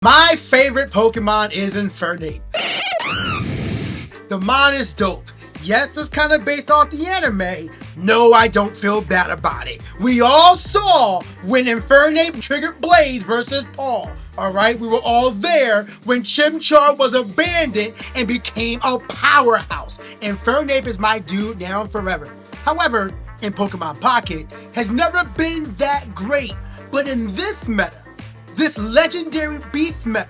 My favorite Pokemon is Infernape. The mon is dope. Yes, it's kind of based off the anime. No, I don't feel bad about it. We all saw when Infernape triggered Blaze versus Paul. Alright, we were all there when Chimchar was abandoned and became a powerhouse. Infernape is my dude now and forever. However, in Pokemon Pocket has never been that great. But in this meta, this legendary beast meta,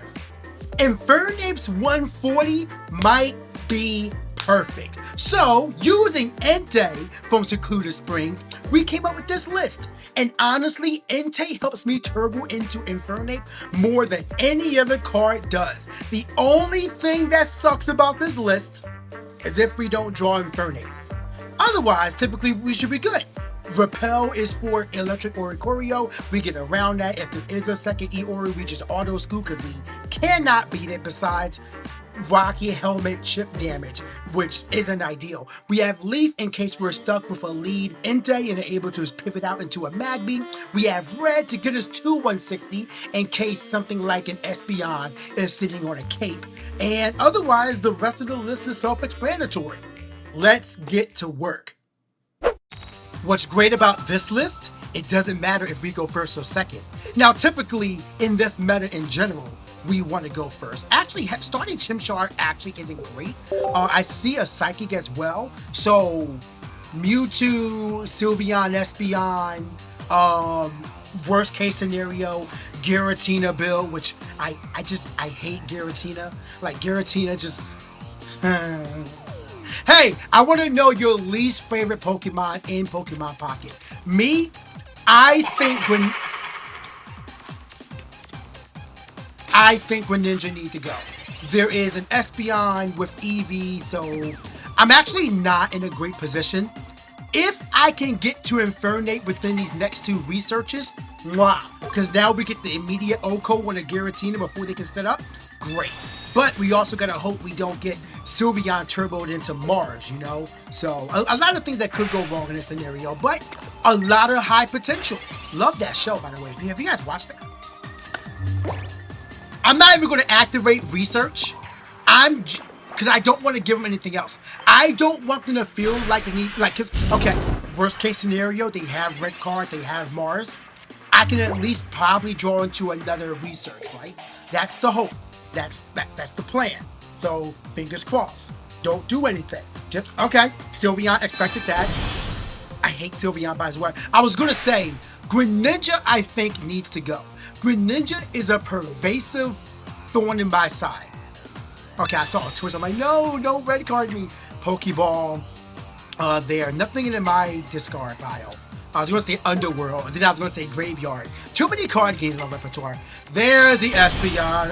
Infernape's 140 might be perfect. So, using Entei from Secluded Spring, we came up with this list. And honestly, Entei helps me turbo into Infernape more than any other card does. The only thing that sucks about this list is if we don't draw Infernape. Otherwise, typically we should be good. Repel is for Electric Oricorio. We get around that. If there is a second Eori, we just auto scoop because we cannot beat it besides Rocky Helmet chip damage, which isn't ideal. We have Leaf in case we're stuck with a lead Entei and are able to pivot out into a Magby. We have Red to get us to 160 in case something like an Espeon is sitting on a cape. And otherwise, the rest of the list is self-explanatory. Let's get to work. What's great about this list, it doesn't matter if we go first or second. Now, typically in this meta in general, we want to go first. Actually, starting Chimchar actually isn't great. I see a Psychic as well. So, Mewtwo, Sylveon, Espeon, worst case scenario, Giratina build, which I hate Giratina. Like, Giratina just... Hey, I want to know your least favorite Pokemon in Pokemon Pocket. Me, I think Greninja need to go. There is an Espeon with Eevee, so I'm actually not in a great position. If I can get to Infernape within these next two researches, wow, because now we get the immediate OHKO on a Giratina before they can set up, great. But we also gotta hope we don't get Sylveon turboed into Mars, you know? So, a lot of things that could go wrong in this scenario, but a lot of high potential. Love that show, by the way. Have you guys watched that? I'm not even gonna activate research. Because I don't want to give them anything else. I don't want them to feel like they need, okay, worst case scenario, they have red card, they have Mars. I can at least probably draw into another research, right? That's the hope. That's the plan. So, fingers crossed. Don't do anything. Just, okay, Sylveon expected that. I hate Sylveon, by the way. I was gonna say, Greninja, I think, needs to go. Greninja is a pervasive thorn in my side. Okay, I saw a twist. I'm like, no red card me. Pokeball, there. Nothing in my discard pile. I was going to say Underworld, and then I was going to say Graveyard. Too many card games in my repertoire. There's the Espeon.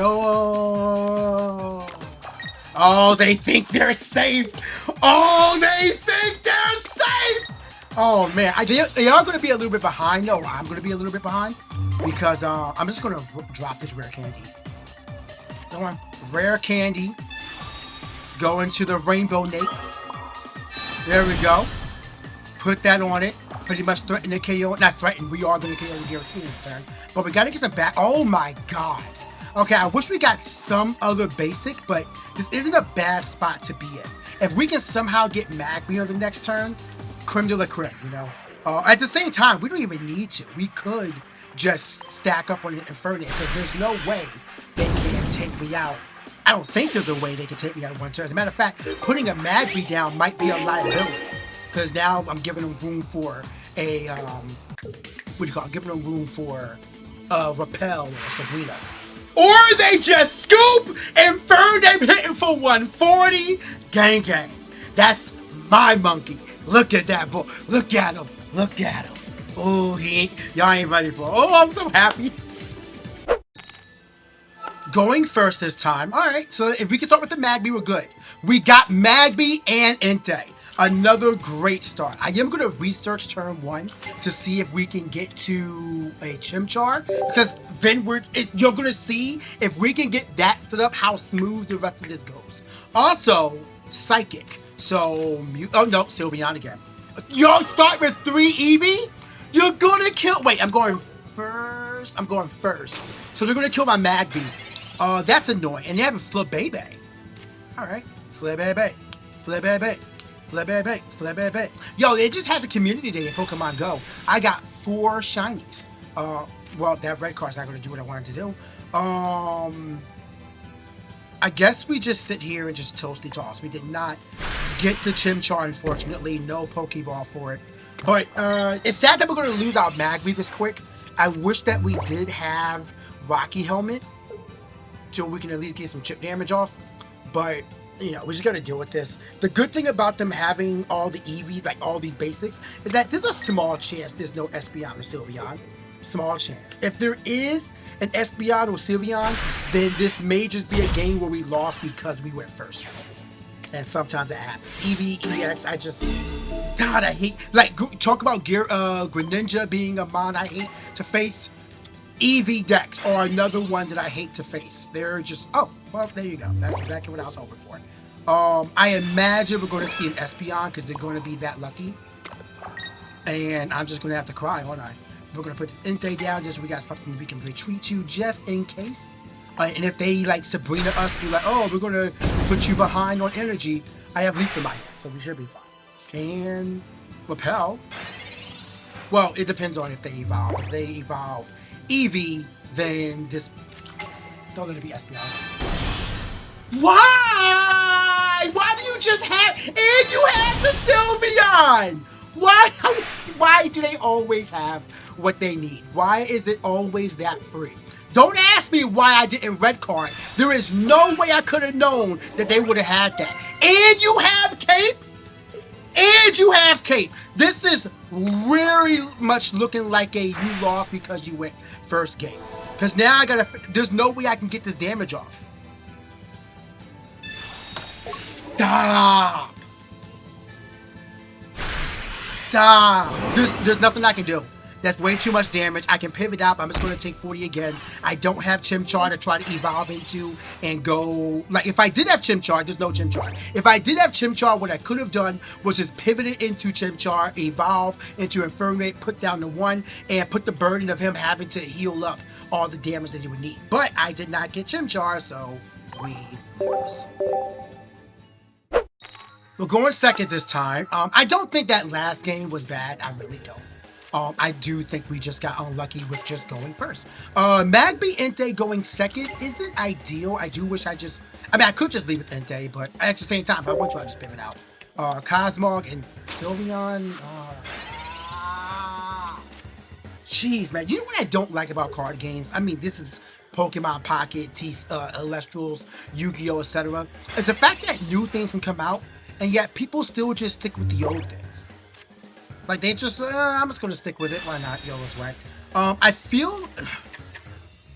Oh, they think they're safe. Oh, they think they're safe. Oh, man. They are going to be a little bit behind. No, I'm going to be a little bit behind because I'm just going to drop this rare candy. Come on. Rare candy. Go into the Rainbow Nape. There we go. Put that on it. Pretty much threaten to KO. Not threaten. We are going to KO Giratina's turn. But we got to get some back. Oh my god. Okay, I wish we got some other basic, but this isn't a bad spot to be in. If we can somehow get Magby on the next turn, creme de la creme, you know. At the same time, we don't even need to. We could just stack up on an Infernape because there's no way they can take me out. I don't think there's a way they can take me out of one turn. As a matter of fact, putting a Magby down might be a liability. Because now I'm giving them room for a, giving them room for Repel or Sabrina. Or they just scoop Infernape hitting for 140. Gang gang. That's my monkey. Look at that boy. Look at him. Look at him. Oh, y'all ain't ready for it. Oh, I'm so happy. Going first this time. Alright, so if we can start with the Magby, we're good. We got Magby and Entei. Another great start. I am going to research turn 1 to see if we can get to a Chimchar. Because then you're going to see if we can get that set up, how smooth the rest of this goes. Also, Psychic. So, oh no, Sylveon again. Y'all start with 3 Eevee? You're going to kill... Wait, I'm going first. So they're going to kill my Magby. That's annoying. And they have a Flabébé. Alright. Flabébé. Flabébé. Flabébé. Flabébé. Yo, they just had the community day in Pokemon Go. I got 4 shinies. Well, that red card's not going to do what I wanted to do. I guess we just sit here and just toasty toss. We did not get the Chimchar, unfortunately. No Pokeball for it. But it's sad that we're going to lose our Magby this quick. I wish that we did have Rocky Helmet so we can at least get some chip damage off. But, you know, we just got to deal with this. The good thing about them having all the EVs, like all these basics, is that there's a small chance there's no Espeon or Sylveon. Small chance. If there is an Espeon or Sylveon, then this may just be a game where we lost because we went first. And sometimes it happens. Entei EX, God, I hate, like, talk about Greninja being a mon I hate to face. EV decks are another one that I hate to face. They're just, oh, well, there you go. That's exactly what I was hoping for. I imagine we're going to see an Espeon because they're going to be that lucky. And I'm just going to have to cry, aren't I? We're going to put this Entei down just so we got something we can retreat to just in case. And if they, like, Sabrina us, be like, oh, we're going to put you behind on energy, I have Leaf in my hand, so we should be fine. And Repel. Well, it depends on if they evolve. If they evolve Eevee, then this... Don't let it be Espeon. Why? Why do you just have... And you have the Sylveon! Why do they always have what they need? Why is it always that free? Don't ask me why I didn't red card. There is no way I could have known that they would have had that. And you have Cape? And you have Cape. This is very much looking like a you lost because you went first game. Because now there's no way I can get this damage off. Stop. Stop. There's nothing I can do. That's way too much damage. I can pivot out. I'm just going to take 40 again. I don't have Chimchar to try to evolve into and go... Like, if I did have Chimchar, there's no Chimchar. If I did have Chimchar, what I could have done was just pivot it into Chimchar, evolve into Infernape, put down the 1, and put the burden of him having to heal up all the damage that he would need. But I did not get Chimchar, so we lose. We're going second this time. I don't think that last game was bad. I really don't. I do think we just got unlucky with just going first. Magby Entei going second isn't ideal. I do wish I could just leave with Entei, but at the same time, if I want to, I just pivot out. Cosmog and Sylveon. Jeez, man. You know what I don't like about card games? I mean, this is Pokemon Pocket, Elestrals, Yu-Gi-Oh, etc. It's the fact that new things can come out, and yet people still just stick with the old things. Like, they just, I'm just going to stick with it. Why not? YOLO's right.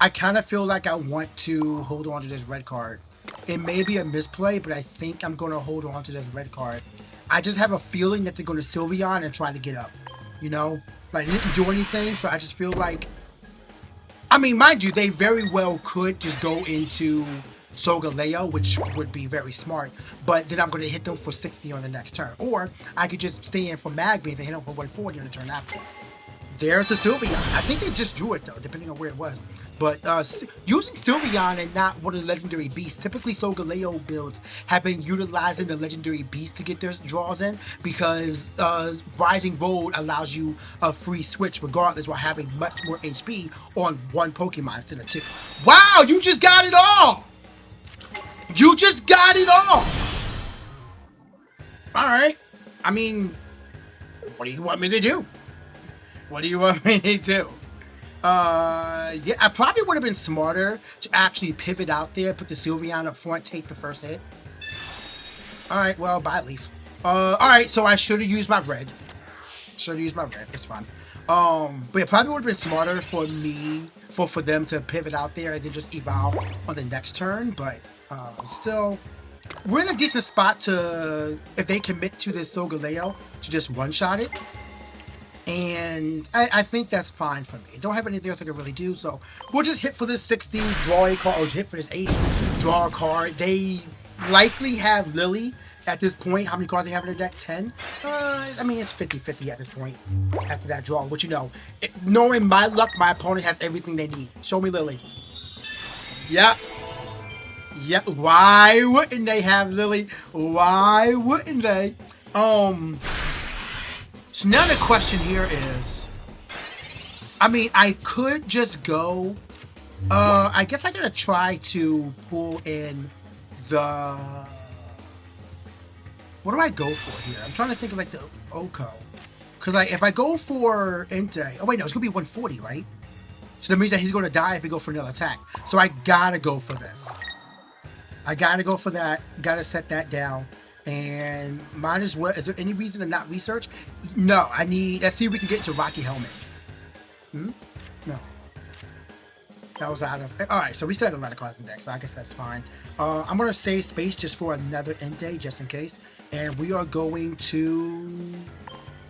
I kind of feel like I want to hold on to this red card. It may be a misplay, but I think I'm going to hold on to this red card. I just have a feeling that they're going to Sylveon and try to get up. You know? Like, they didn't do anything, so I just feel like... I mean, mind you, they very well could just go into Solgaleo, which would be very smart, but then I'm going to hit them for 60 on the next turn. Or I could just stay in for Magby and then hit them for 140 on the turn after. There's the Sylveon. I think they just drew it though, depending on where it was. But using Sylveon and not one of the legendary beasts, typically Solgaleo builds have been utilizing the legendary beast to get their draws in because Rising Road allows you a free switch regardless while having much more HP on one Pokemon instead of 2. Wow, you just got it all! You just got it all! Alright. I mean, what do you want me to do? What do you want me to do? Yeah, I probably would have been smarter to actually pivot out there, put the Sylveon up front, take the first hit. Alright, well, bye, Leaf. Alright, so I should have used my red. It's fine. But it probably would have been smarter for me, for them to pivot out there and then just evolve on the next turn, but still, we're in a decent spot to, if they commit to this Solgaleo, to just one-shot it. And I think that's fine for me. Don't have anything else I can really do, so we'll just hit for this 60, draw a card, or hit for this 80, draw a card. They likely have Lily at this point. How many cards they have in their deck? 10? I mean, it's 50-50 at this point after that draw. But you know, knowing my luck, my opponent has everything they need. Show me Lily. Yeah. Yep. Why wouldn't they have Lily? Why wouldn't they? So now the question here is, I mean, I could just go. I guess I gotta try to pull in the. What do I go for here? I'm trying to think of like the Oko. Because like if I go for Entei, oh wait, no, it's gonna be 140, right? So that means that he's gonna die if we go for another attack. So I gotta go for this. I gotta go for that. Gotta set that down. And might as well. Is there any reason to not research? No, I need. Let's see if we can get to Rocky Helmet. No. That was out of. Alright, so we still had a lot of cards in the deck, so I guess that's fine. I'm gonna save space just for another Entei, just in case. And we are going to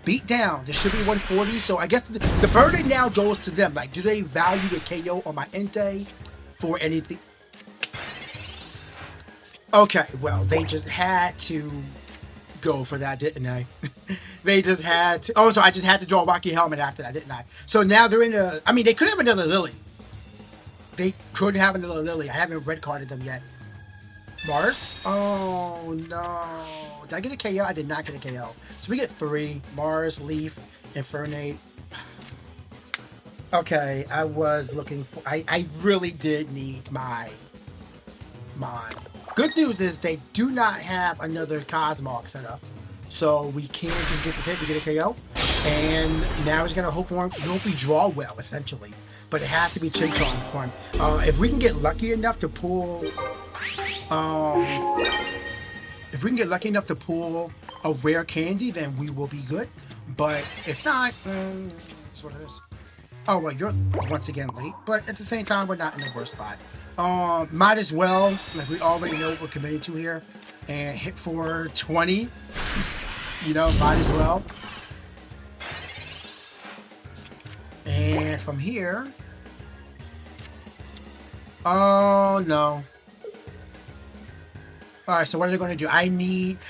beat down. This should be 140, so I guess the burden now goes to them. Like, do they value the KO on my Entei for anything? Okay, well, they just had to go for that, didn't they? They just had to. Oh, so I just had to draw Rocky Helmet after that, didn't I? So now they're in a. I mean, they could have another Lily. They could have another Lily. I haven't red carded them yet. Mars? Oh no. Did I get a KO? I did not get a KO. So we get 3. Mars, Leaf, Infernape. Okay, I was looking for. I really did need my. Good news is they do not have another Cosmog set up. So we can just get the hit, we get a KO. And now he's gonna hope we draw well, essentially. But it has to be Chimchar in front. If we can get lucky enough to pull a rare candy, then we will be good. But if not, that's what it is. Oh well, you're once again late, but at the same time, we're not in the worst spot. Might as well, like we already know what we're committing to here, and hit for 20. You know, might as well. And from here, oh no. Alright, so what are they going to do?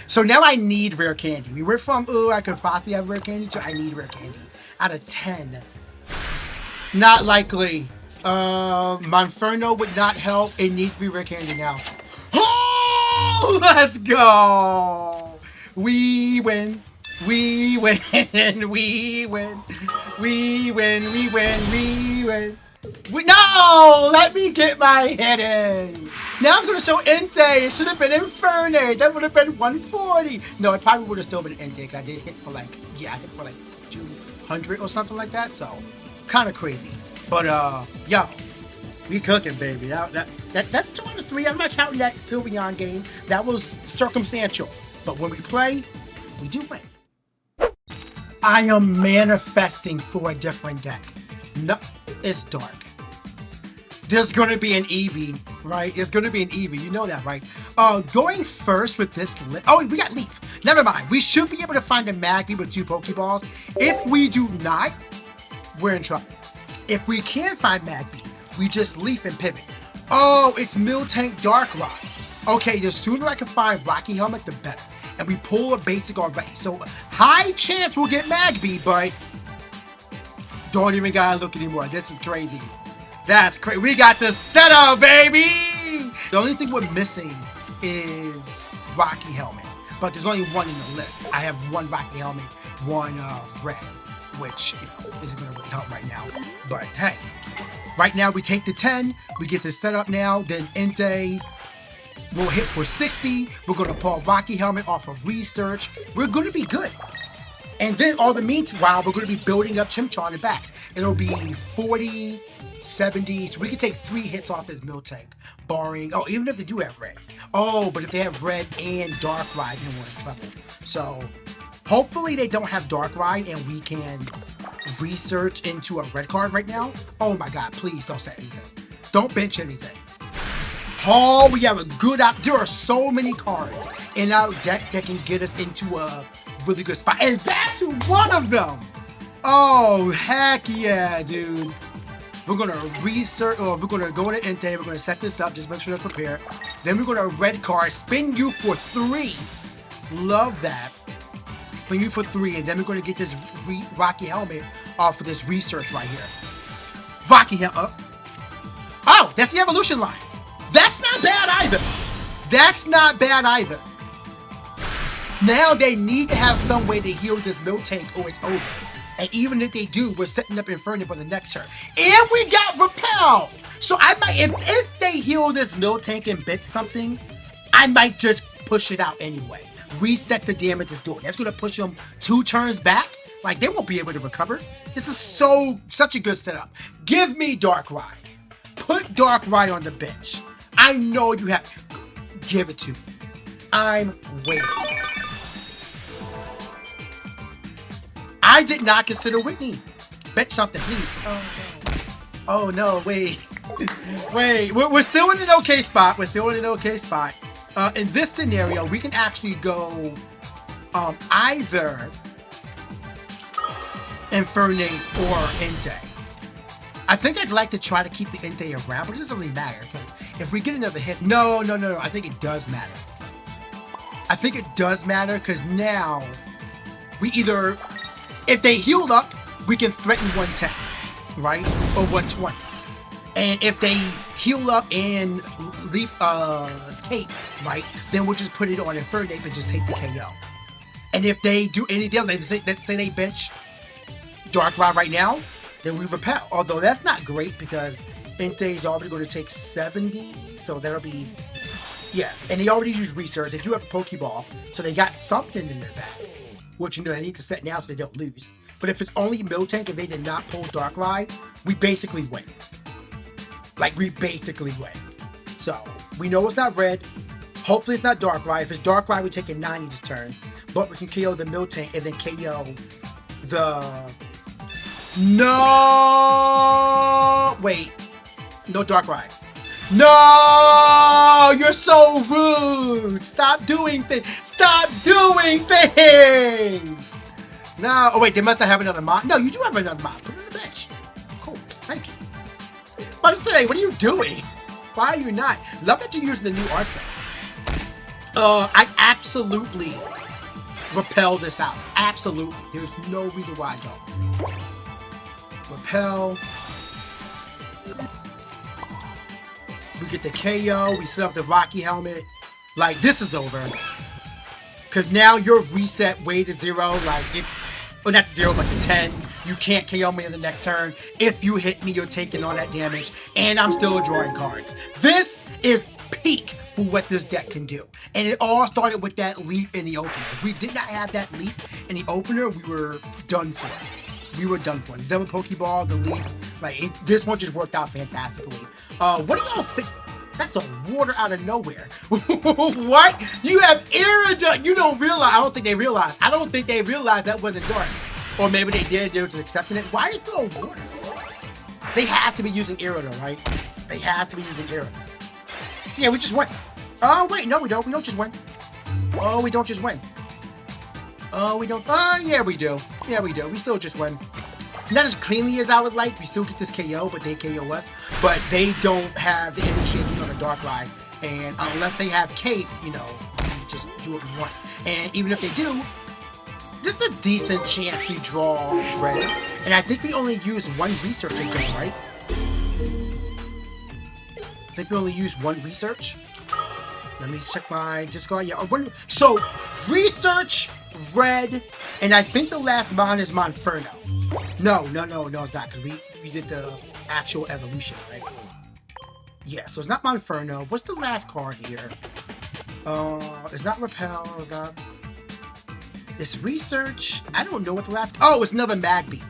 So now I need rare candy. We went from, I could possibly have rare candy, to I need rare candy. Out of 10. Not likely. Monferno would not help. It needs to be rare candy now. Oh, let's go. We win. We win. We win. We win. We win. We win. No! Let me get my head in. Now it's going to show Entei. It should have been Infernape. That would have been 140. No, it probably would have still been Entei. I did hit for like, I hit for like 200 or something like that. So, kind of crazy. But, yo, we cooking, baby. That's 2 out of 3. I'm not counting that Sylveon game. That was circumstantial. But when we play, we do win. I am manifesting for a different deck. No, it's dark. There's going to be an Eevee, right? There's going to be an Eevee. You know that, right? Going first with this... Oh, we got Leaf. Never mind. We should be able to find a Magby with 2 Pokeballs. If we do not, we're in trouble. If we can find Magby, we just Leaf and pivot. Oh, it's Miltank Darkrai. Okay, the sooner I can find Rocky Helmet, the better. And we pull a basic already. So, high chance we'll get Magby, but... Don't even gotta look anymore. This is crazy. That's crazy. We got the setup, baby! The only thing we're missing is Rocky Helmet. But there's only 1 in the list. I have 1 Rocky Helmet, 1 red, which isn't gonna really help right now. But hey, right now we take the 10. We get this set up now. Then Entei will hit for 60. We're gonna pull Rocky Helmet off of research. We're gonna be good. And then all the meanwhile, we're going to be building up Chimchar in the back. It'll be 40, 70. So we can take 3 hits off this Miltank. Barring, even if they do have red. Oh, but if they have red and Darkrai, then we're in trouble. So hopefully they don't have Darkrai and we can research into a red card right now. Oh my God, please don't set anything. Don't bench anything. Oh, we have a good there are so many cards in our deck that can get us into a really good spot, and that's one of them. Oh heck yeah, dude. We're gonna research, or we're gonna go into Entei. We're gonna set this up, just make sure they're prepared. Then we're gonna red card, spin you for 3. Love that. Spin you for 3, and then we're gonna get this Rocky Helmet off of this research right here. Rocky Helmet. Oh, that's the evolution line. That's not bad either. either. That's not bad either. Now they need to have some way to heal this Miltank or it's over. And even if they do, we're setting up Infernape on the next turn. And we got Repel! So I might, if they heal this Miltank and bit something, I might just push it out anyway. Reset the damage it's doing. That's going to push them 2 turns back. Like, they won't be able to recover. This is such a good setup. Give me Darkrai. Put Darkrai on the bench. I know you have. Give it to me. I'm waiting. I did not consider Whitney. Bet something, please. Oh no, wait. Wait, we're still in an okay spot. We're still in an okay spot. In this scenario, we can actually go either Infernape or Entei. I think I'd like to try to keep the Entei around, but it doesn't really matter because if we get another hit, no. I think it does matter. I think it does matter because now we either, if they healed up, we can threaten 110, right? Or 120. And if they heal up and leave Cape, right? Then we'll just put it on Infernape and just take the KO. And if they do anything else, let's say they bench Darkrai right now, then we repel. Although that's not great because Entei is already going to take 70, so that'll be, yeah. And they already use research. They do have a Pokeball, so they got something in their bag, which they need to set now so they don't lose. But if it's only Miltank and they did not pull Darkrai, we basically win. Like, we basically win. So, we know it's not red. Hopefully it's not Darkrai. If it's Darkrai, we take a 90 this turn. But we can KO the Miltank and then KO the... No! Wait. No Darkrai. No! You're so rude! Stop doing things! Stop doing things! No. Oh, wait. They must not have another mod. No, you do have another mod. Put it on the bench. Cool. Thank you. But I say, what are you doing? Why are you not? Love that you're using the new art thing. I absolutely repel this out. Absolutely. There's no reason why I don't. Repel. We get the KO. We set up the Rocky helmet. Like, this is over. Because now you're reset way to 0. Like, it's... Oh, not to 0, but to 10. You can't KO me in the next turn. If you hit me, you're taking all that damage. And I'm still drawing cards. This is peak for what this deck can do. And it all started with that leaf in the opener. If we did not have that leaf in the opener, we were done for. We were done for. The double Pokeball, the leaf. Like, this one just worked out fantastically. What do y'all think? That's a water out of nowhere. What? You have Iridon. You don't realize. I don't think they realized. I don't think they realized that wasn't dark. Or maybe they did. They were just accepting it. Why is there water? They have to be using Iridon, right? They have to be using Iridon. Yeah, we just win. Oh, wait. No, we don't. We don't just win. Oh, we don't just win. Oh, we don't. Oh, yeah, we do. Yeah, we do. We still just win. Not as cleanly as I would like. We still get this KO, but they KO us. But they don't have the initiating on the Darkrai. And unless they have Cape, you know, we just do what we want. And even if they do, there's a decent chance we draw red. And I think we only use 1 research again, right? I think we only use 1 research. Let me check my Discord. Yeah, so research, red, and I think the last mon is Monferno. No, it's not, because we did the actual evolution, right? Yeah, so it's not Monferno. What's the last card here? It's not Repel, it's not... It's Research. I don't know what the last... Oh, it's another Magby.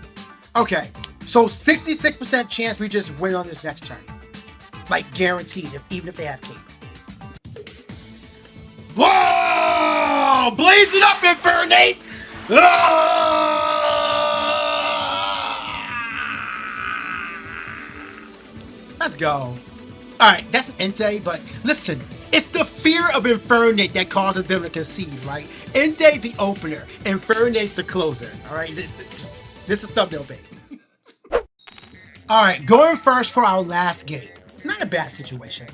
Okay, so 66% chance we just win on this next turn. Like, guaranteed, even if they have Cape. Whoa! Blaze it up, Infernape! Let's go. Alright, that's an Entei, but listen, it's the fear of Infernape that causes them to concede, right? Entei's the opener, Infernape's the closer, alright? This is thumbnail bait. Alright, going first for our last game. Not a bad situation.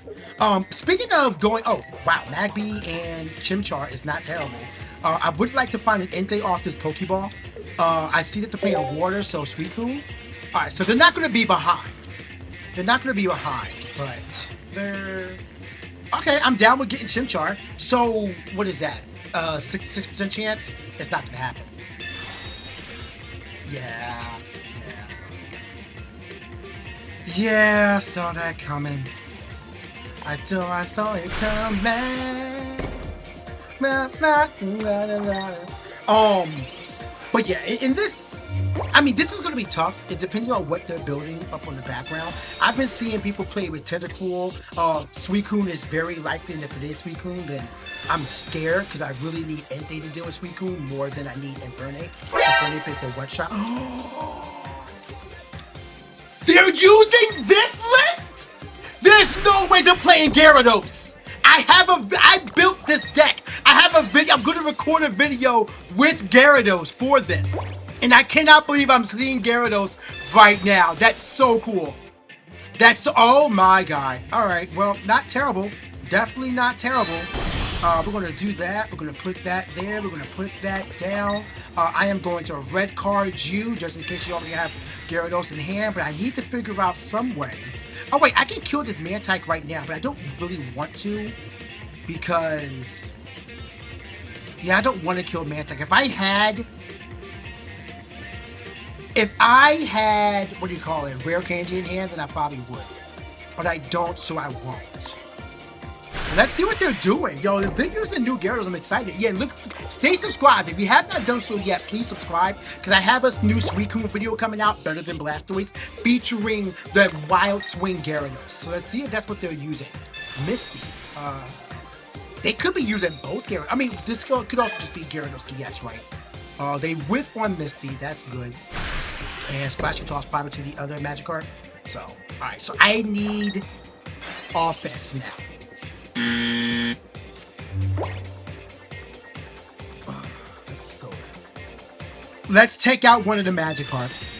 Speaking of going, oh wow, Magby and Chimchar is not terrible. I would like to find an Entei off this Pokeball. I see that they're playing Water, so Suicune. Alright, so they're not going to be behind. They're not going to be behind, but they're Okay, I'm down with getting Chimchar. So, what is that? 66% chance? It's not gonna happen. Yeah. Yeah, saw that coming. I saw it coming. But yeah, in this, I mean, this is going to be tough. It depends on what they're building up on the background. I've been seeing people play with Tentacool. Suicune is very likely, and if it is Suicune, then I'm scared because I really need Entei to deal with Suicune more than I need Infernape. Infernape is the one-shot. They're using this list? There's no way they're playing Gyarados. I built this deck. I have a video. I'm going to record a video with Gyarados for this. And I cannot believe I'm seeing Gyarados right now. That's so cool. Oh my god. All right, well, not terrible. Definitely not terrible. We're going to do that. We're going to put that there. We're going to put that down. I am going to red card you, just in case you already have Gyarados in hand. But I need to figure out some way. Oh wait, I can kill this Mantike right now, but I don't really want to. Because... yeah, I don't want to kill Mantike. If I had, what do you call it, rare candy in hand, then I probably would. But I don't, so I won't. Let's see what they're doing. Yo, if they're using new Gyarados, I'm excited. Yeah, look, stay subscribed. If you have not done so yet, please subscribe. Because I have a new Suicune video coming out, Better Than Blastoise, featuring the Wild Swing Gyarados. So let's see if that's what they're using. Misty. They could be using both Gyarados. I mean, this could also just be Gyarados EX, right? They whiff on Misty. That's good. And Splash and Toss probably to the other Magikarp. So, alright. So I need offense now. Let's take out one of the Magikarps.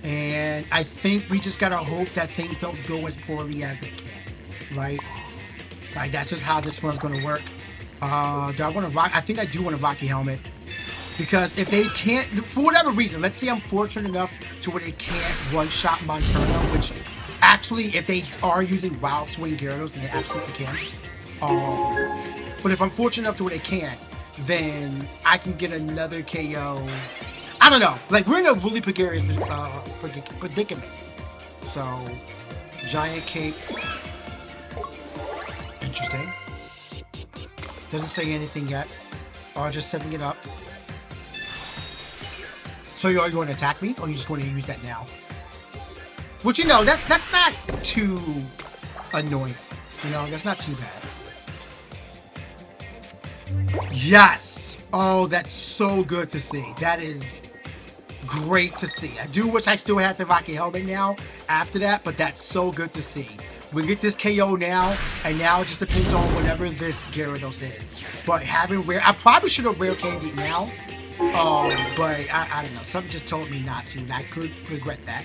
And I think we just gotta hope that things don't go as poorly as they can. Right? Like, that's just how this one's gonna work. Do I want to rock? I think I do want a Rocky Helmet. Because if they can't, for whatever reason, let's say I'm fortunate enough to where they can't one-shot Monferno, which actually, if they are using Wild Swing Gyarados, then they absolutely can. But if I'm fortunate enough to where they can't, then I can get another KO. I don't know. Like, we're in a really precarious predicament. So, Giant Cape. Interesting. Doesn't say anything yet. Just setting it up. So are you going to attack me, or are you just going to use that now? Which, you know, that's not too annoying. You know, that's not too bad. Yes! Oh, that's so good to see. That is great to see. I do wish I still had the Rocky Helmet now after that, but that's so good to see. We get this KO now, and now it just depends on whatever this Gyarados is. But having rare... I probably should have rare candied now. But I don't know. Something just told me not to, and I could regret that.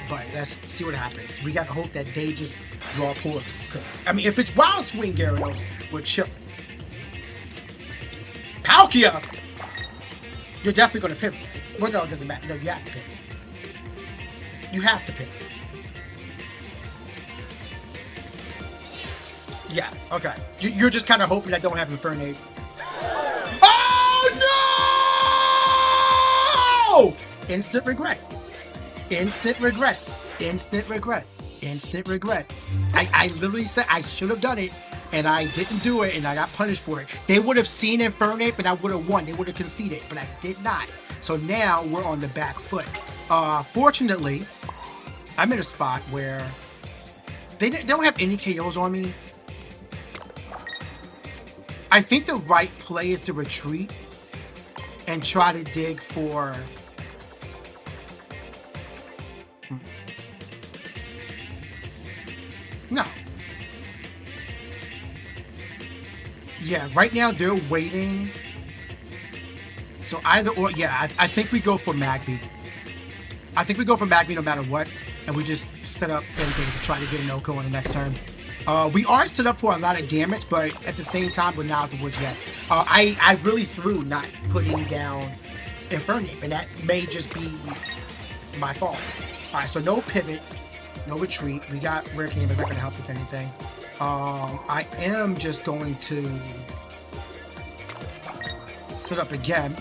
But let's see what happens. We gotta hope that they just draw poorly. Because, I mean, if it's Wild Swing Gyarados, we're chill. Palkia! You're definitely gonna pivot. Well, no, it doesn't matter. No, you have to pivot. You have to pivot. Yeah, okay. You're just kind of hoping I don't have Infernape. Oh, no! Instant regret. Instant regret. Instant regret. Instant regret. I literally said I should have done it, and I didn't do it, and I got punished for it. They would have seen Infernape, and I would have won. They would have conceded, but I did not. So now we're on the back foot. Fortunately, I'm in a spot where they don't have any KOs on me. I think the right play is to retreat and try to dig for... No. Yeah, right now they're waiting. So either or, yeah, I think we go for Magby. I think we go for Magby no matter what, and we just set up anything to try to get an OHKO on the next turn. We are set up for a lot of damage, but at the same time, we're not out the woods yet. I really threw not putting down Infernape, and that may just be my fault. Alright, so no pivot. no retreat. We got rare candy, but it's not gonna help with anything. I am just going to set up again.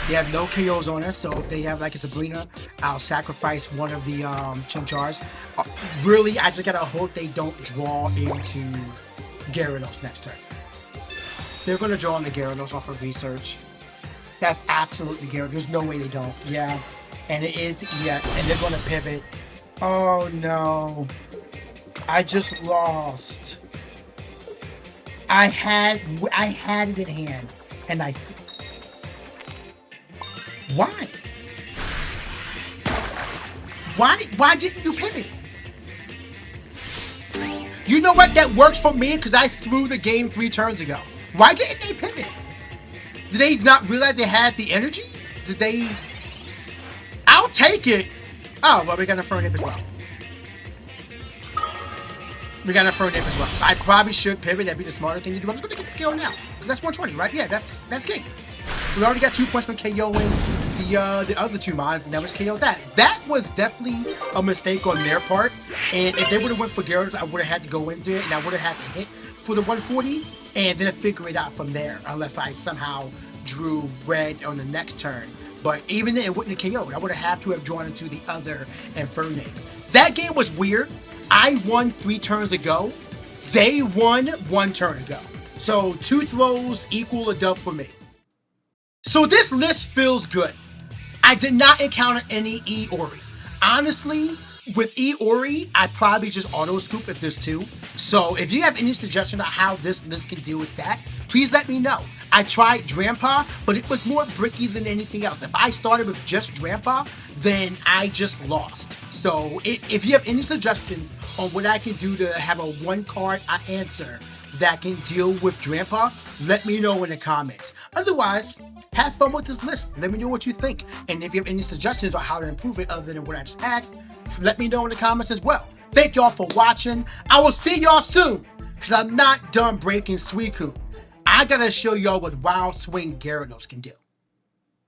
They have no KOs on us, so if they have like a Sabrina, I'll sacrifice one of the Chinchars. Really, I just gotta hope they don't draw into Gyarados next turn. They're gonna draw into Gyarados off of research. That's absolutely Gyarados. There's no way they don't. Yeah, and it is EX, and they're gonna pivot. Oh no, I just lost. I had it in hand, and Why? Why didn't you pivot? You know what? That works for me because I threw the game 3 turns ago. Why didn't they pivot? Did they not realize they had the energy? Did they? I'll take it. Oh, well, we got a Infernape as well. We got a Infernape as well. I probably should pivot. That'd be the smarter thing to do. I'm just going to get skill now. That's 120, right? Yeah, that's game. We already got 2 points from KOing the other 2 mines, and that was KO that. That was definitely a mistake on their part. And if they would have went for Gyarados, I would have had to go in there, and I would have had to hit for the 140, and then figure it out from there, unless I somehow drew red on the next turn. But even then, it wouldn't have KO'd. I would have had to have drawn into the other Infernape. That game was weird. I won 3 turns ago. They won 1 turn ago. So 2 throws equal a dub for me. So this list feels good. I did not encounter any E-Ori. Honestly, with E-Ori, I probably just auto-scoop if there's 2. So if you have any suggestion on how this list can deal with that, please let me know. I tried Drampa, but it was more bricky than anything else. If I started with just Drampa, then I just lost. So if you have any suggestions on what I can do to have a 1-card answer that can deal with Drampa, let me know in the comments. Otherwise, have fun with this list. Let me know what you think. And if you have any suggestions on how to improve it other than what I just asked, let me know in the comments as well. Thank y'all for watching. I will see y'all soon, because I'm not done breaking Suicune. I gotta show y'all what Wild Swing Gyarados can do.